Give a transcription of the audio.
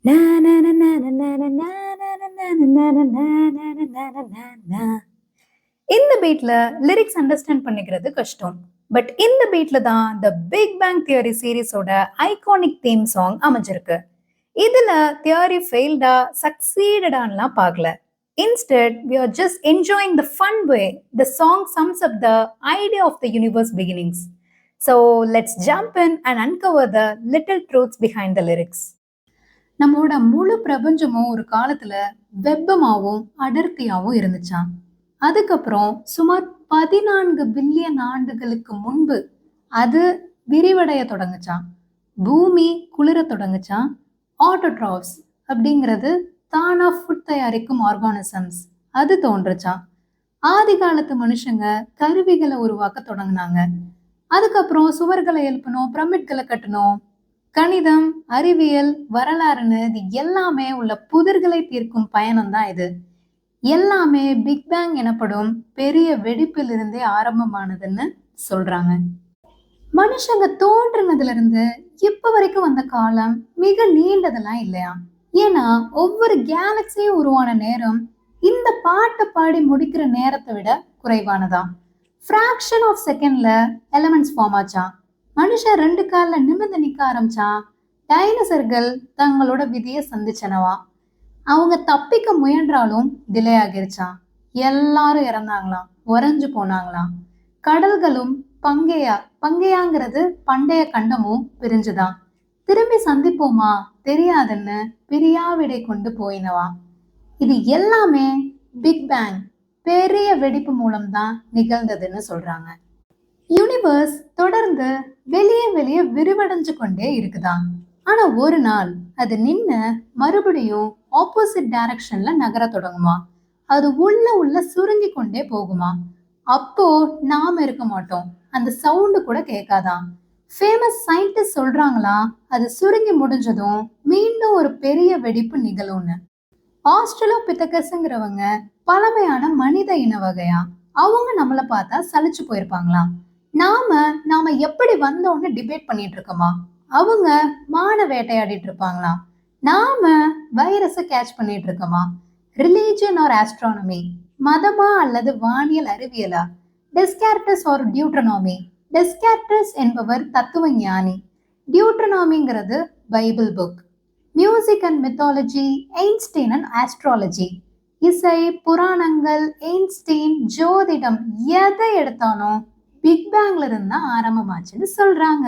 Na na na na na na na na na na na na na na na na na na. இந்த பீட்ல lyrics understand பண்ணிக்கிறது கஷ்டம். But இந்த பீட்ல தான் the big bang theory சீரிஸோட iconic theme song அமைஞ்சிருக்கு. இதுல theory ஃபெயில்டா சக்சீடடான்லாம் பார்க்கல. Instead, we are just enjoying the fun way the song sums up the idea of the universe beginnings. So let's jump in and uncover the little truths behind the lyrics. நம்மளோட முழு பிரபஞ்சமும் ஒரு காலத்துல வெப்பமாவும் அடர்த்தியாவும் இருந்துச்சாம். அதுக்கப்புறம் சுமார் 14 billion ஆண்டுகளுக்கு முன்பு அது விரிவடைய தொடங்குச்சாம். பூமி குளிர தொடங்குச்சாம். ஆட்டோட்ராப்ஸ் அப்படிங்கிறது தானா ஃபுட் தயாரிக்கும் ஆர்கானிசம்ஸ் அது தோன்றுச்சாம். ஆதி காலத்து மனுஷங்க கருவிகளை உருவாக்க தொடங்குனாங்க. அதுக்கப்புறம் சுவர்களை எழுப்பணும், பிரமிட்களை கட்டணும். கணிதம், அறிவியல், வரலாறுன்னு இது எல்லாமே உள்ள புதிர்களை தீர்க்கும் பயணம் தான் இது. எல்லாமே பிக் பேங் எனப்படும் பெரிய வெடிப்பிலிருந்தே ஆரம்பமானதுன்னு சொல்றாங்க. மனுஷங்க தோன்றினதுல இருந்து இப்ப வரைக்கும் வந்த காலம் மிக நீண்டதெல்லாம் இல்லையா? ஏன்னா ஒவ்வொரு கேலக்சியும் உருவான நேரம் இந்த பாட்டை பாடி முடிக்கிற நேரத்தை விட குறைவானதான். ஃபிராக்ஷன் ஆஃப் செகண்ட்ல எலமெண்ட்ஸ் ஃபார்ம் ஆச்சான். மனுஷன் 2 கால்ல நிமிர்ந்து நிக்க ஆரம்பிச்சான். டைனோசர்கள் தங்களோட விதியை சந்திச்சனவா. அவங்க தப்பிக்க முயன்றாலும் டிலே ஆகிருச்சான். எல்லாரும் இறந்தாங்களாம், உறைஞ்சு போனாங்களாம். கடல்களும் பங்கையாங்கிறது பண்டைய கண்டமும் பிரிஞ்சுதான். திரும்பி சந்திப்போமா தெரியாதுன்னு பிரியாவிடை கொண்டு போயினவா. இது எல்லாமே பிக் பேங் பெரிய வெடிப்பு மூலம்தான் நிகழ்ந்ததுன்னு சொல்றாங்க. யூனிவர்ஸ் தொடர்ந்து வெளியே விரிவடைஞ்சு கொண்டே இருக்குதான். ஆனா ஒரு நாள் அது நின்னு மறுபடியும் ஆப்போசிட் டைரக்ஷன்ல நகர தொடங்குமா. அது உள்ள சுருங்கி கொண்டே போகுமா. அப்போ நாம இருக்க மாட்டோம், அந்த சவுண்டு கூட கேட்காதான். ஃபேமஸ் சயின்டிஸ்ட் சொல்றாங்களா அது சுருங்கி முடிஞ்சதும் மீண்டும் ஒரு பெரிய வெடிப்பு நிகழும்னு. ஆஸ்ட்ரலோபித்தகஸ்ங்கிறவங்க பழமையான மனித இன வகையா. அவங்க நம்மளை பார்த்தா சலிச்சு போயிருப்பாங்களாம். நாம எப்படி வந்தோம்னு டிபேட் பண்ணிட்டு இருக்கோமா. அவங்க மான வேட்டையாடிட்டு இருப்பாங்களாம். நாம வைரஸை கேட்ச் பண்ணிட்டு இருக்கோமா. ரிலீஜியன் ஆர் ஆஸ்ட்ரானமி, மதமா அல்லது வானியல் அறிவியலா. Descartes or Deuteronomy. டெஸ்கார்டஸ் என்பவர் தத்துவ ஞானி. டியூட்ரனாமிங்கிறது Bible book. Music and mythology, Einstein and astrology. இசை, புராணங்கள், எயின்ஸ்டீன், ஜோதிடம் எதை எடுத்தாலும் பிக் பேங்ல இருந்தா ஆரம்பமாச்சுன்னு சொல்றாங்க.